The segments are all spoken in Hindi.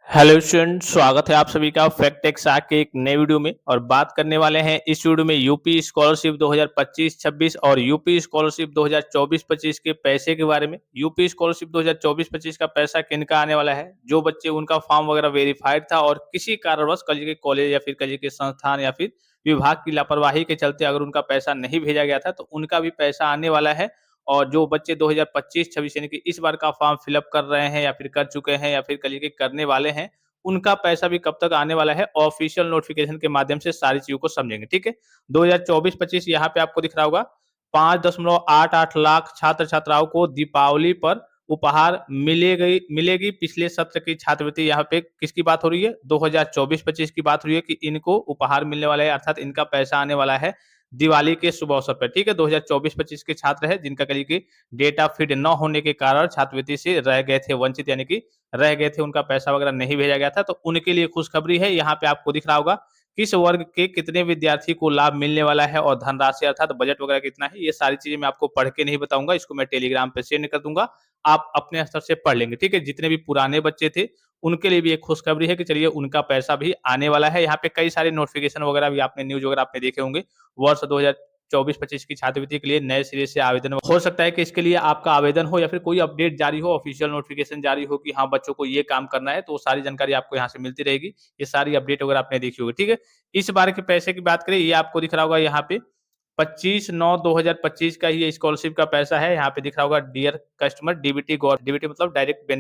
हेलो स्टूडेंट, स्वागत है आप सभी का फैक्ट एक्स के एक नए वीडियो में। और बात करने वाले हैं इस वीडियो में यूपी स्कॉलरशिप 2025-26 और यूपी स्कॉलरशिप 2024-25 के पैसे के बारे में। यूपी स्कॉलरशिप 2024-25 का पैसा किनका आने वाला है? जो बच्चे उनका फॉर्म वगैरह वेरीफाइड था और किसी कारणवश कल के कॉलेज या फिर कल के संस्थान या फिर विभाग की लापरवाही के चलते अगर उनका पैसा नहीं भेजा गया था, तो उनका भी पैसा आने वाला है। और जो बच्चे 2025-26 यानी कि इस बार का फॉर्म फिलअप कर रहे हैं या फिर कर चुके हैं या फिर कल के करने वाले हैं, उनका पैसा भी कब तक आने वाला है, ऑफिशियल नोटिफिकेशन के माध्यम से सारी चीज़ों को समझेंगे, ठीक है? 2024-25 यहाँ पे आपको दिख रहा होगा, 5.88 लाख छात्र-छात्राओं को दीपावली पर उपहार मिलेगी। पिछले सत्र की छात्रवृत्ति यहाँ पे किसकी बात हो रही है? 2024-25 की बात हो रही है कि इनको उपहार मिलने वाला है, अर्थात इनका पैसा आने वाला है दिवाली के शुभ अवसर पर, ठीक है? 2024-25 के छात्र हैं जिनका कल की डेटा फिट न होने के कारण छात्रवृत्ति से रह गए थे वंचित, यानी कि रह गए थे, उनका पैसा वगैरह नहीं भेजा गया था, तो उनके लिए खुशखबरी है। यहाँ पे आपको दिख रहा होगा किस वर्ग के कितने विद्यार्थी को लाभ मिलने वाला है और धनराशि अर्थात बजट वगैरह कितना है, ये सारी चीज़ें मैं आपको पढ़ के नहीं बताऊँगा, इसको मैं टेलीग्राम पे सेंड कर दूँगा, आप अपने स्तर से पढ़ लेंगे, ठीक है? जितने भी पुराने बच्चे थे, उनके लिए भी एक खुशखबरी है कि चलिए उनका पैसा भी आने वाला है। यहाँ पे कई सारे नोटिफ़िकेशन वगैरह भी आपने न्यूज़ वगैरह आपने देखे होंगे, वर्ष 2024-25 की छात्रवृत्ति के लिए नए सिरे से आवेदन हो सकता है कि इसके लिए आपका आवेदन हो या फिर कोई अपडेट जारी हो, ऑफिशियल नोटिफिकेशन जारी हो कि हाँ, बच्चों को ये काम करना है, तो वो सारी जानकारी आपको यहाँ से मिलती रहेगी। ये सारी अपडेट वगैरह आपने देखी होगी, ठीक है? इस बार के पैसे की बात करें, ये आपको दिख रहा होगा यहाँ पे 25/9/2025 का ही स्कॉलरशिप का पैसा है। यहाँ पे दिख रहा होगा डियर कस्टमर डीबीटी मतलब direct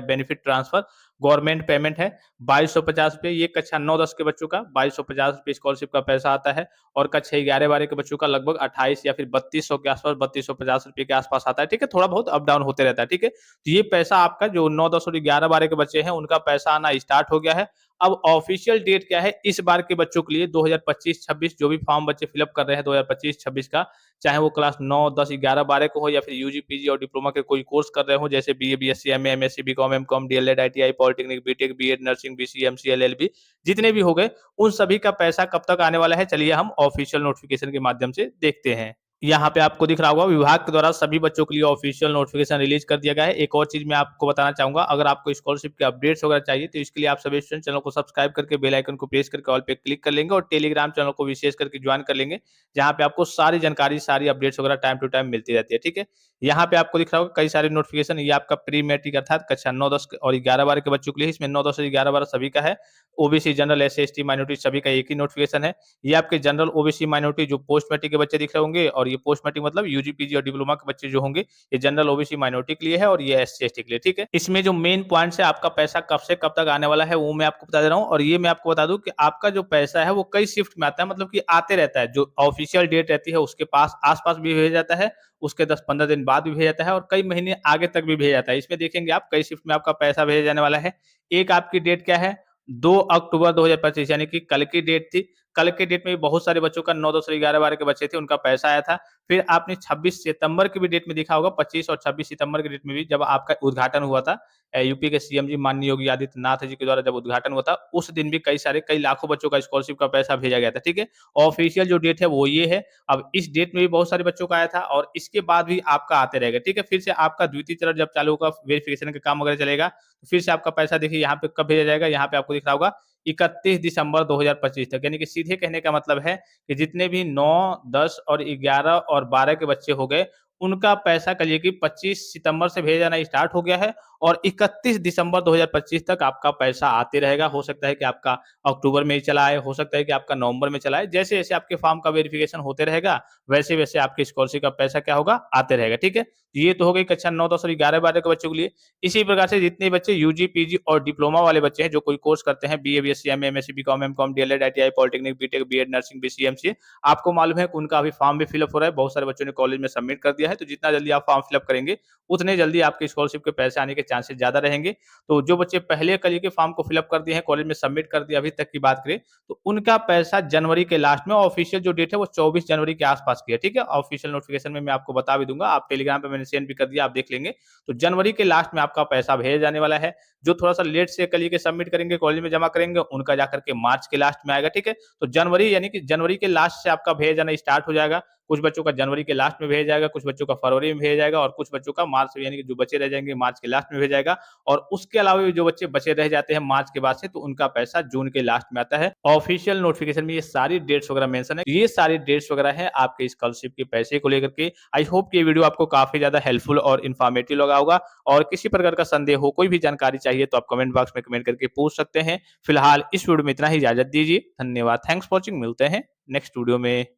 benefit transfer government payment है ₹2250। ये कक्षा 9-10 के बच्चों का ₹2250 स्कॉलरशिप का पैसा आता है और कक्षा 11-12 के बच्चों का लगभग 28 या फिर 3200 के आसपास ₹3250 के आसपास आता है, ठीक है? थोड़ा बहुत अप डाउन होते रहता है, ठीक है? तो ये पैसा आपका जो 9-10 और 11-12 के बच्चे हैं, उनका पैसा आना स्टार्ट हो गया है। अब ऑफिशियल डेट क्या है इस बार के बच्चों के लिए? 2025-26 जो भी फॉर्म बच्चे फिलअप कर रहे हैं 2025-26 का, चाहे वो क्लास 9, 10, 11, 12 को हो या फिर यूजी, पीजी और डिप्लोमा के कोई कोर्स कर रहे हो, जैसे BA, BSc, MA, MSc, BCom, MCom, DElEd, ITI, polytechnic, BTech, BEd, nursing, BC, MC, LLB, जितने भी हो गए, उन सभी का पैसा कब तक आने वाला है? चलिए हम ऑफिशियल नोटिफिकेशन के माध्यम से देखते हैं। यहाँ पे आपको दिख रहा होगा विभाग के द्वारा सभी बच्चों के लिए ऑफिशियल नोटिफिकेशन रिलीज कर दिया गया है। एक और चीज मैं आपको बताना चाहूंगा, अगर आपको स्कॉलरशिप के अपडेट्स वगैरह चाहिए, तो इसके लिए आप सभी स्टूडेंट चैनल को सब्सक्राइब करके बेल आइकन को प्रेस करके ऑल पे क्लिक कर लेंगे और टेलीग्राम चैनल को विशेष करके ज्वाइन कर लेंगे, जहाँ पे आपको सारी जानकारी, सारी अपडेट्स वगैरह टाइम टू टाइम मिलती रहती है, ठीक है? यहाँ पे आपको दिख रहा होगा कई सारे नोटिफिकेशन, ये आपका प्री मैट्रिक अर्थात कक्षा 9-10 और 11-12 के बच्चों के लिए, इसमें 9-10 और 11-12 सभी का है। OBC, general, SC, ST, minority सभी का एक ही नोटिफिकेशन है। ये आपके जनरल, ओबीसी, माइनॉरिटी जो पोस्ट मैट्रिक के बच्चे दिख रहे होंगे, और ये पोस्ट मैट्रिक मतलब यूजी, पीजी और डिप्लोमा के बच्चे जो होंगे, ये जनरल, ओबीसी, माइनॉरिटी के लिए है और ये एससी, एसटी के लिए, ठीक है? इसमें जो मेन पॉइंट्स है आपका पैसा कब से कब तक आने वाला है, वो मैं आपको बता दे रहा हूँ। और ये मैं आपको बता दूं कि आपका जो पैसा है वो कई शिफ्ट में आता है, मतलब कि आते रहता है। जो ऑफिशियल डेट रहती है उसके पास आस-पास भी भेजा जाता है, उसके 10-15 दिन बाद भी भेजा जाता है और कई महीने आगे तक भी भेजा जाता है। इसमें देखेंगे आप कई शिफ्ट में आपका पैसा भेजा जाने वाला है। एक आपकी डेट क्या है? 2 अक्टूबर 2025, यानी कि कल की डेट थी। कल के डेट में भी बहुत सारे बच्चों का 9, 10 और 11-12 के बच्चे थे, उनका पैसा आया था। फिर आपने 26 सितंबर की भी डेट में देखा होगा, 25 और 26 सितंबर की डेट में भी जब आपका उद्घाटन हुआ था, यूपी के सीएम जी माननीय योगी आदित्यनाथ जी के द्वारा जब उद्घाटन हुआ था, उस दिन भी कई लाखों बच्चों का स्कॉलरशिप का पैसा भेजा गया था, ठीक है? ऑफिशियल जो डेट है वो ये है। अब इस डेट में भी बहुत सारे बच्चों का आया था और इसके बाद भी आपका आते रहेगा, ठीक है? फिर से आपका द्वितीय चरण जब चालू होगा, वेरिफिकेशन का काम वगैरह चलेगा, तो फिर से आपका पैसा देखिए यहाँ पे कब भेजा जाएगा, यहाँ पे आपको दिख रहा होगा 31 दिसंबर 2025 तक, यानी कि सीधे कहने का मतलब है कि जितने भी 9, 10 और 11 और 12 के बच्चे हो गए, उनका पैसा कहिए कि 25 सितंबर से भेजा जाना स्टार्ट हो गया है और 31 दिसंबर 2025 तक आपका पैसा आते रहेगा। हो सकता है कि आपका अक्टूबर में ही चला आए, हो सकता है कि आपका नवंबर में चला आए। जैसे-जैसे आपके फॉर्म का वेरिफिकेशन होते रहेगा, वैसे-वैसे आपकी स्कॉलरशिप का पैसा क्या होगा? आते रहेगा, ठीक है? ये तो हो गई कक्षा 9, 10 और 11-12 के बच्चों के लिए। इसी प्रकार से जितने बच्चे यूजी, पीजी और डिप्लोमा वाले बच्चे हैं, जो कोई कोर्स करते हैं, BA, BSc, MA, MSc, BCom, MCom, DElEd, ITI, polytechnic, BTech, BEd, nursing, BCA, MCA, आपको मालूम है कि उनका अभी फॉर्म भी फिलअप हो रहा है। बहुत सारे बच्चों ने कॉलेज में सबमिट कर दिया है, तो जितना जल्दी आप फॉर्म फिलअप करेंगे, उतने जल्दी आपके स्कॉलरशिप के पैसे आने के चांसेस ज़्यादा रहेंगे। तो जो बच्चे पहले कल के फॉर्म को फिलअप कर दिए हैं, कॉलेज में सबमिट कर दिया, अभी तक की बात करें, तो उनका पैसा जनवरी के लास्ट में, ऑफिशियल जो डेट है वो 24 जनवरी के आसपास की है, ठीक है? ऑफिशियल नोटिफिकेशन में मैं आपको बता भी दूँगा, आप टेलीग्राम पे मैंने सेंड भी कर दिया, आप देख लेंगे। तो जनवरी के लास्ट में आपका पैसा भेजा जाने वाला है। जो थोड़ा-सा लेट से कल के सबमिट करेंगे, कॉलेज में जमा करेंगे, उनका जाकर के मार्च के लास्ट में आएगा, ठीक है? तो जनवरी यानी कि जनवरी के लास्ट से आपका भेजा जाना स्टार्ट हो जाएगा। कुछ बच्चों का जनवरी के लास्ट में भेजा जाएगा, कुछ बच्चों का फरवरी में भेजा जाएगा और कुछ बच्चों का मार्च यानी कि जो बचे रह जाएँगे मार्च के लास्ट में भेजा जाएगा और उसके अलावा भी जो बच्चे बचे रह जाते हैं मार्च के बाद से तो उनका पैसा जून के लास्ट में आता है। ऑफिशियल नोटिफ़िकेशन में ये सारी डेट्स वगैरह मेंशन है। ये सारी डेट्स वगैरह है आपके स्कॉलरशिप के पैसे को लेकर के। आई होप कि ये वीडियो आपको काफ़ी ज़्यादा हेल्पफुल और इन्फॉर्मेटिव लगा होगा और किसी प्रकार का संदेह हो, कोई भी जानकारी चाहिए तो आप कमेंट बॉक्स में कमेंट करके पूछ सकते हैं। फिलहाल इस वीडियो में इतना ही, इजाज़त दीजिए। धन्यवाद। Thanks for watching. मिलते हैं नेक्स्ट वीडियो में।